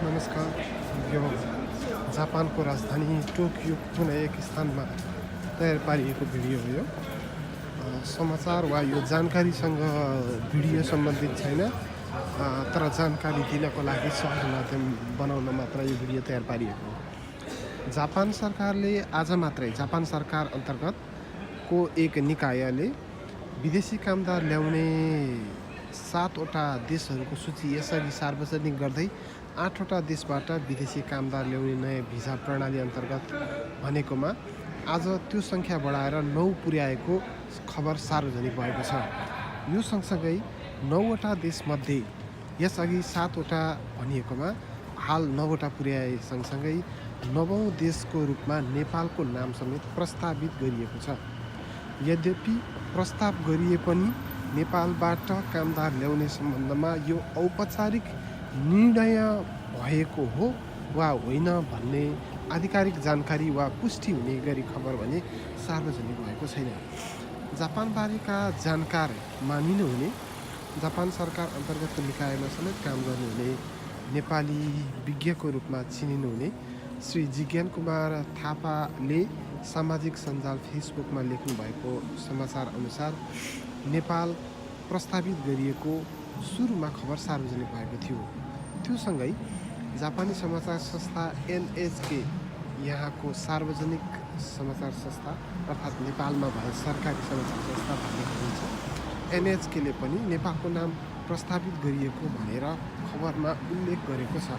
नमस्कार। यो जापानको राजधानी टोकियो कुनै एक स्थानमा तयार पारिएको भिडियो हो यो। समाचार वा यो जानकारीसँग भिडियो सम्बन्धित छैन, तर जानकारी दिनको लागि सहज माध्यम बनाउन मात्र यो भिडियो तयार पारिएको हो। जापान सरकारले आज मात्रै जापान सरकार अन्तर्गतको एक निकायले विदेशी कामदार ल्याउने 7वटा देशहरूको सूची यसअघि सार्वजनिक गर्दै 8वटा देशबाट विदेशी कामदार ल्याउने नयाँ भिसा प्रणाली अन्तर्गत भनेकोमा आज त्यो सङ्ख्या बढाएर 9 पुर्याएको खबर सार्वजनिक भएको छ। यो सँगसँगै 9वटा देशमध्ये यसअघि 7वटा भनिएकोमा हाल 9वटा पुर्याए सँगसँगै 9औं देशको रूपमा नेपालको नाम समेत प्रस्तावित गरिएको छ। यद्यपि प्रस्ताव गरिए पनि नेपालबाट कामदार ल्याउने सम्बन्धमा यो औपचारिक निर्णय भएको हो वा होइन भन्ने आधिकारिक जानकारी वा पुष्टि हुने गरी खबर भने सार्वजनिक भएको छैन। जापानबारेका जानकार मानिनुहुने जापान सरकार अन्तर्गतको निकायमा समेत काम गर्नुहुने नेपाली विज्ञको रूपमा चिनिनुहुने श्री जिज्ञान कुमार थापाले सामाजिक सञ्जाल फेसबुकमा लेख्नु भएको समाचार अनुसार नेपाल प्रस्तावित गरिएको सुरुमा खबर सार्वजनिक भएको थियो। त्यो सँगै जापानी समाचार संस्था एनएचके यहाँको सार्वजनिक समाचार संस्था अर्थात् नेपालमा भए सरकारी समाचार संस्था भन्ने गरिन्छ। एनएचकेले पनि नेपालको नाम प्रस्तावित गरिएको भनेर खबरमा उल्लेख गरेको छ।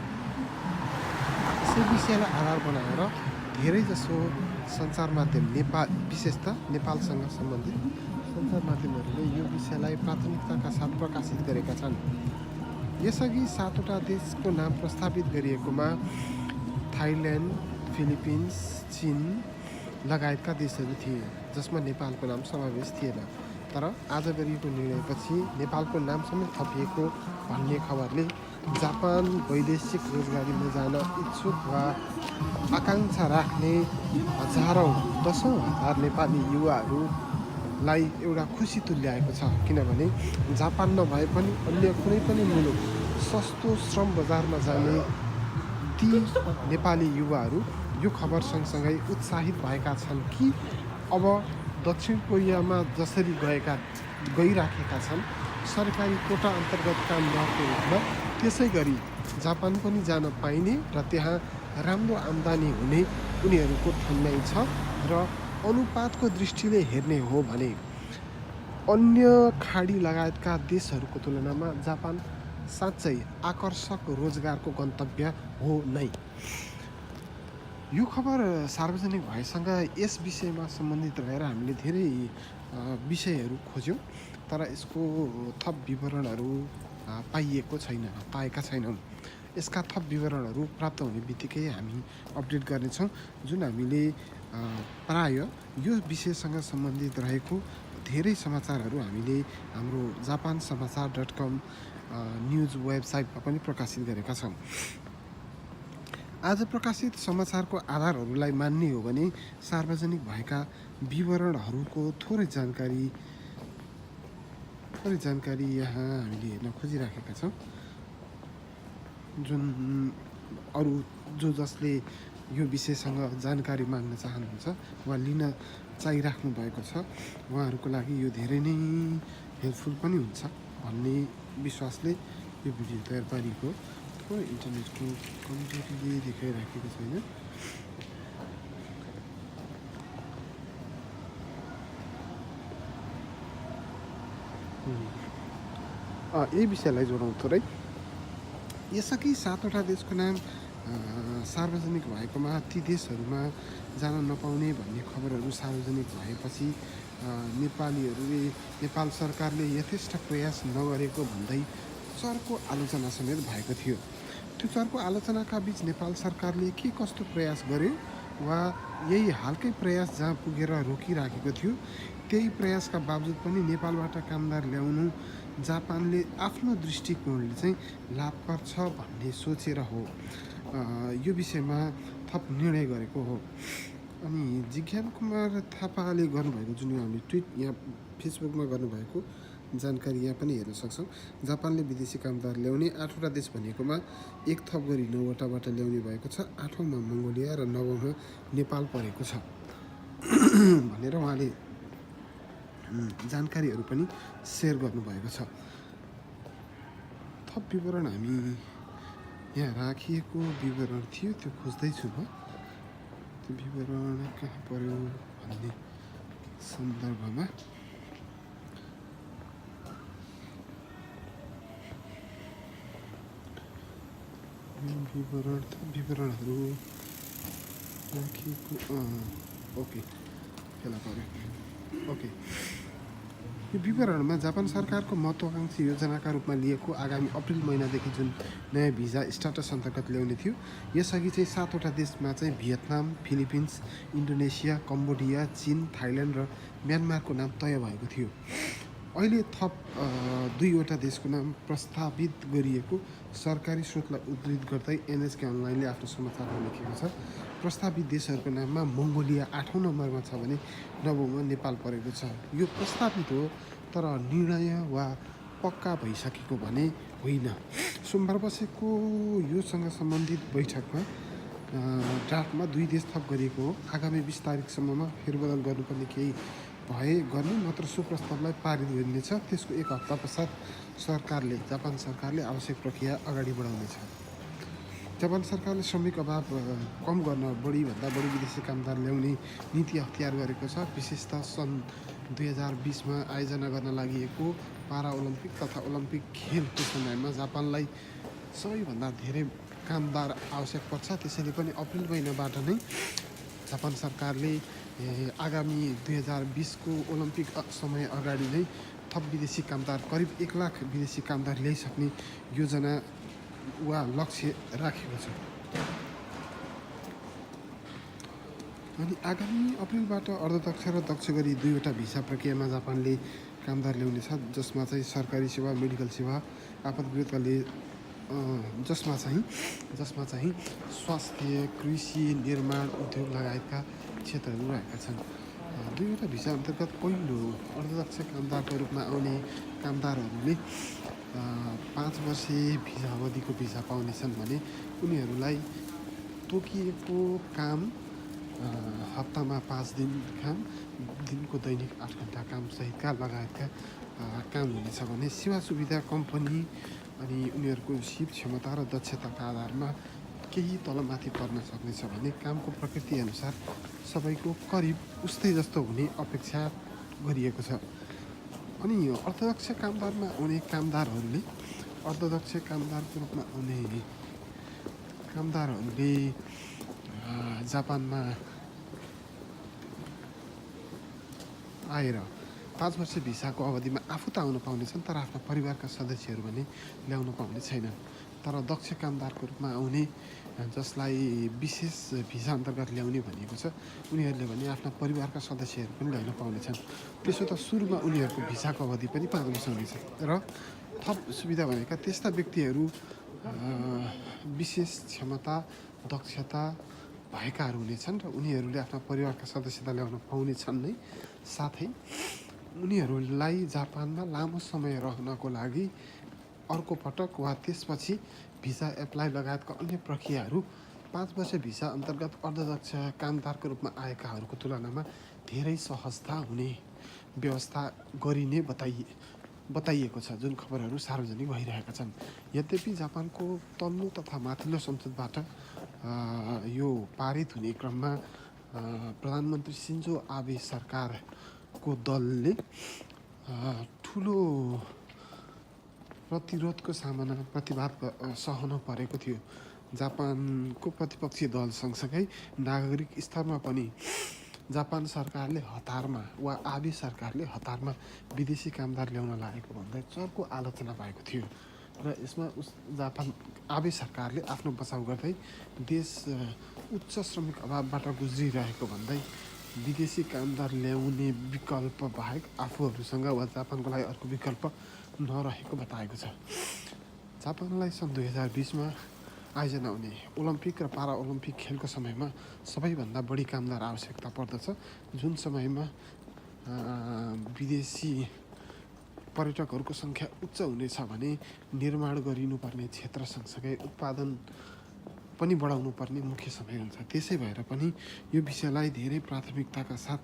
यसै विषयलाई आधार बनाएर धेरैजसो सञ्चार माध्यम विशेषतः नेपालसँग सम्बन्धित सञ्चार माध्यमहरूले यो विषयलाई प्राथमिकताका साथ प्रकाशित गरेका छन्। यसअघि 7वटा देशको नाम प्रस्तावित गरिएकोमा थाइल्यान्ड, फिलिपिन्स, चीन लगायतका देशहरू थिए, जसमा नेपालको नाम समावेश थिएन। तर आज गरिएको निर्णयपछि नेपालको नाम समेत थपिएको भन्ने खबरले जापान वैदेशिक रोजगारीमा जान इच्छुक वा आकाङ्क्षा राख्ने दशौँ हजार नेपाली युवाहरूलाई एउटा खुसी तुल्याएको छ। किनभने जापान नभए पनि अन्य कुनै पनि मुलुक सस्तो श्रम बजारमा जाने ती नेपाली युवाहरू यो खबर सँगसँगै उत्साहित भएका छन् कि अब दक्षिण कोरियामा जसरी गइराखेका छन् सरकारी कोटा अन्तर्गत कामदारको रूपमा, त्यसै गरी जापान पनि जान पाइने र त्यहाँ राम्रो आम्दानी हुने उनीहरूको ठन्याइ छ। र अनुपातको दृष्टिले हेर्ने हो भने अन्य खाडी लगायतका देशहरूको तुलनामा जापान साँच्चै आकर्षक रोजगारको गन्तव्य हो नै। यो खबर सार्वजनिक भएसँग यस विषयमा सम्बन्धित रहेर हामीले धेरै विषयहरू खोज्यौँ, तर यसको थप विवरणहरू पाएका छैनौँ। यसका थप विवरणहरू प्राप्त हुने बित्तिकै हामी अपडेट गर्नेछौँ, जुन हामीले प्राय यो विषयसँग सम्बन्धित रहेको धेरै समाचारहरू हामीले हाम्रो japansamacar.com न्युज वेबसाइटमा पनि प्रकाशित गरेका छौँ। आज प्रकाशित समाचारको आधारहरूलाई मान्ने हो भने सार्वजनिक भएका विवरणहरूको थोरै जानकारी यहाँ हामीले हेर्न खोजिराखेका छौँ। जुन अरू जसले यो विषयसँग जानकारी माग्न चाहनुहुन्छ वा लिन चाहिराख्नु भएको छ उहाँहरूको लागि यो धेरै नै हेल्पफुल पनि हुन्छ भन्ने विश्वासले यो भिडियो तयार पारिएको। थोरै इन्टरनेटको कमजोरीले देखाइराखेको छैन। यही विषयलाई जोडौँ थोरै। यसअघि 7वटा देशको नाम सार्वजनिक भएकोमा ती देशहरूमा जान नपाउने भन्ने खबरहरू सार्वजनिक भएपछि नेपालीहरूले नेपाल सरकारले यथेष्ट प्रयास नगरेको भन्दै चर्को आलोचना समेत भएको थियो। त्यो चर्को आलोचनाका बीच नेपाल सरकारले के कस्तो प्रयास गर्यो वा यही हालकै प्रयास जहाँ पुगेर रोकिराखेको थियो त्यही प्रयासका बावजुद पनि नेपालबाट कामदार ल्याउनु जापानले आफ्नो दृष्टिकोणले चाहिँ लाभकर छ भन्ने सोचेर हो यो विषयमा थप निर्णय गरेको हो। अनि जिज्ञान कुमार थापाले गर्नुभएको जुन हामीले ट्विट यहाँ फेसबुकमा गर्नुभएको जानकारी यहाँ पनि हेर्न सक्छौँ। जापानले विदेशी कामदार ल्याउने 8वटा देश भनेकोमा एक थप गरी 9वटाबाट ल्याउने भएको छ। 8औँमा मङ्गोलिया र 9औँमा नेपाल परेको छ भनेर उहाँले जानकारीहरू पनि सेयर गर्नुभएको छ। थप विवरण हामी यहाँ राखिएको विवरण थियो, त्यो खोज्दैछु म। त्यो विवरण कहाँ पर्यो भन्ने सन्दर्भमा विवरणहरू राखिएको ओके फेला पर्यो। ओके, यो विवरणमा जापान सरकारको महत्त्वाकांक्षी योजनाका रूपमा लिएको आगामी अप्रिल महिनादेखि जुन नयाँ भिजा स्ट्याटस अन्तर्गत ल्याउने थियो, यसअघि चाहिँ 7वटा देशमा चाहिँ भियतनाम, फिलिपिन्स, इन्डोनेसिया, कम्बोडिया, चीन, थाइल्यान्ड र म्यानमारको नाम तय भएको थियो। अहिले थप 2वटा देशको नाम प्रस्तावित गरिएको सरकारी स्रोतलाई उद्धृत गर्दै एनएचके अनलाइनले आफ्नो समाचारमा लेखेको छ। प्रस्तावित देशहरूको नाममा मङ्गोलिया 8औँ नम्बरमा छ भने 9औँमा नेपाल परेको छ। यो प्रस्तावित हो, तर निर्णय वा पक्का भइसकेको भने होइन। सोमबार बसेको योसँग सम्बन्धित बैठकमा ड्राफ्टमा 2 देश थप गरिएको हो। आगामी 20 तारिकसम्ममा फेरबदल गर्नुपर्ने केही भए गर्नु नत्र सो प्रस्तावलाई पारित गरिनेछ। त्यसको 1 हप्ता पश्चात जापान सरकारले आवश्यक प्रक्रिया अगाडि बढाउनेछ। जापान सरकारले श्रमिक अभाव कम गर्न बढीभन्दा बढी विदेशी कामदार ल्याउने नीति अख्तियार गरेको छ। विशेषतः सन् 2020मा आयोजना गर्न लागि पारा ओलम्पिक तथा ओलम्पिक खेलको समयमा जापानलाई सबैभन्दा धेरै कामदार आवश्यक पर्छ। त्यसैले पनि अप्रिल महिनाबाट नै जापान सरकारले आगामी 2020को ओलम्पिक समय अगाडि नै थप विदेशी कामदार करिब 1 लाख विदेशी कामदार ल्याइसक्ने योजना वा लक्ष्य राखेको छ। अनि आगामी अप्रिलबाट अर्धदक्ष र दक्ष गरी 2वटा भिसा प्रक्रियामा जापानले कामदार ल्याउनेछ, जसमा चाहिँ सरकारी सेवा, मेडिकल सेवा, आपातकालले जसमा चाहिँ स्वास्थ्य, कृषि, निर्माण, उद्योग लगायतका क्षेत्रहरू रहेका छन्। 2वटा भिसा अन्तर्गत पहिलो अर्धदक्ष कामदारको रूपमा आउने कामदारहरूले 5 वर्षे भिसा अवधिको भिसा पाउनेछन् भने उनीहरूलाई तोकिएको काम हप्तामा 5 दिन काम, दिनको दैनिक 8 घन्टा काम सहितका लगायतका काम हुनेछ भने सेवा सुविधा कम्पनी अनि उनीहरूको सिप क्षमता र दक्षताका आधारमा केही तलमाथि पर्न सक्नेछ भने कामको प्रकृति अनुसार सबैको करिब उस्तै जस्तो हुने अपेक्षा गरिएको छ। अनि अर्धदक्ष कामदारमा आउने कामदारहरूले जापानमा आएर 5 वर्ष भिसाको अवधिमा आफू त आउन पाउनेछन्, तर आफ्ना परिवारका सदस्यहरू भने ल्याउन पाउने छैनन्। तर दक्ष कामदारको रूपमा आउने, जसलाई विशेष भिसा अन्तर्गत ल्याउने भनिएको छ, उनीहरूले भने आफ्ना परिवारका सदस्यहरू पनि ल्याउन पाउनेछन्। त्यसो त सुरुमा उनीहरूको भिसाको अवधि पनि 5 वर्ष हुनेछ। र थप सुविधा भनेका त्यस्ता व्यक्तिहरू विशेष क्षमता, दक्षता भएकाहरू हुनेछन् र उनीहरूले आफ्ना परिवारका सदस्यता ल्याउन पाउनेछन् नै। साथै उनीहरूलाई जापानमा लामो समय रहनको लागि अर्को पटक वा त्यसपछि भिसा एप्लाई लगायतका अन्य प्रक्रियाहरू 5 वर्ष भिसा अन्तर्गत अर्धदक्ष कामदारको रूपमा आएकाहरूको तुलनामा धेरै सहजता हुने व्यवस्था गरिने बताइएको छ, जुन खबरहरू सार्वजनिक भइरहेका छन्। यद्यपि जापानको तल्लो तथा माथिल्लो संसदबाट यो पारित हुने क्रममा प्रधानमन्त्री सिन्जो आबे सरकारको दलले ठुलो प्रतिरोधको प्रतिवाद सहन परेको थियो। जापानको प्रतिपक्षी दल सँगसँगै नागरिक स्तरमा पनि जापान सरकारले हतारमा वा आबे सरकारले हतारमा विदेशी कामदार ल्याउन लागेको भन्दै चर्को आलोचना भएको थियो। र यसमा आबे सरकारले आफ्नो बचाउ गर्दै देश उच्च श्रमिक अभावबाट गुज्रिरहेको भन्दै विदेशी कामदार ल्याउने विकल्प बाहेक आफूहरूसँग वा जापानको लागि अर्को विकल्प नरहेको बताएको छ। जापानलाई सन् 2020मा आयोजना हुने ओलम्पिक र पारा ओलम्पिक खेलको समयमा सबैभन्दा बढी कामदार आवश्यकता पर्दछ, जुन समयमा विदेशी पर्यटकहरूको सङ्ख्या उच्च हुनेछ भने निर्माण गरिनुपर्ने क्षेत्र सँगसँगै उत्पादन पनि बढाउनु पर्ने मुख्य समय हुन्छ। त्यसै भएर पनि यो विषयलाई धेरै प्राथमिकताका साथ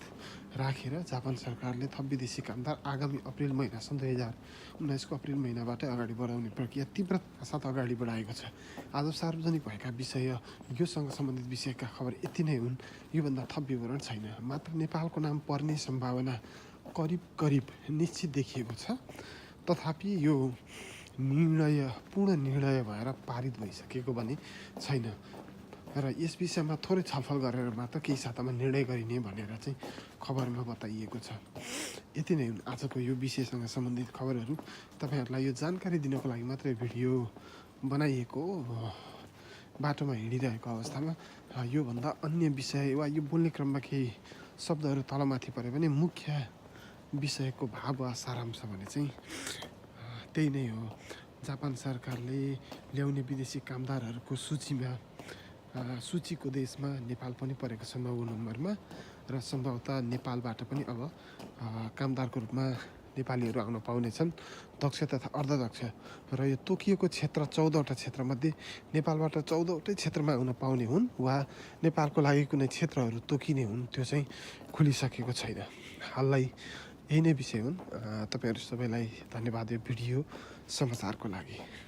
राखेर जापान सरकारले थप विदेशी कामदार आगामी अप्रिल महिना सन् 2019को अप्रिल महिनाबाटै अगाडि बढाउने प्रक्रिया तीव्रताका साथ अगाडि बढाएको छ। आज सार्वजनिक भएका विषय योसँग सम्बन्धित विषयका खबर यति नै हुन्। योभन्दा थप विवरण छैन। मात्र नेपालको नाम पर्ने सम्भावना करिब निश्चित देखिएको छ। तथापि यो पूर्ण निर्णय भएर पारित भइसकेको भने छैन र यस विषयमा थोरै छलफल गरेर मात्र केही सातामा निर्णय गरिने भनेर चाहिँ खबरमा बताइएको छ। यति नै हुन् आजको यो विषयसँग सम्बन्धित खबरहरू। तपाईँहरूलाई यो जानकारी दिनको लागि मात्रै भिडियो बनाइएको बाटोमा हिँडिरहेको अवस्थामा योभन्दा अन्य विषय वा यो बोल्ने क्रममा केही शब्दहरू तलमाथि परे पनि मुख्य विषयको भाव वा सारांश भने चाहिँ त्यही नै हो। जापान सरकारले ल्याउने विदेशी कामदारहरूको सूचीको देशमा नेपाल पनि परेको छ 9 नम्बरमा र सम्भवतः नेपालबाट पनि अब कामदारको रूपमा नेपालीहरू आउन पाउनेछन्, दक्ष तथा अर्धदक्ष। र यो तोकिएको क्षेत्र 14वटा क्षेत्रमध्ये नेपालबाट 14वटै क्षेत्रमा आउन पाउने हुन् वा नेपालको लागि कुनै क्षेत्रहरू तोकिने हुन्, त्यो चाहिँ खुलिसकेको छैन। हाललाई यही नै विषय हुन्। तपाईँहरू सबैलाई धन्यवाद यो भिडियो समाचारको लागि।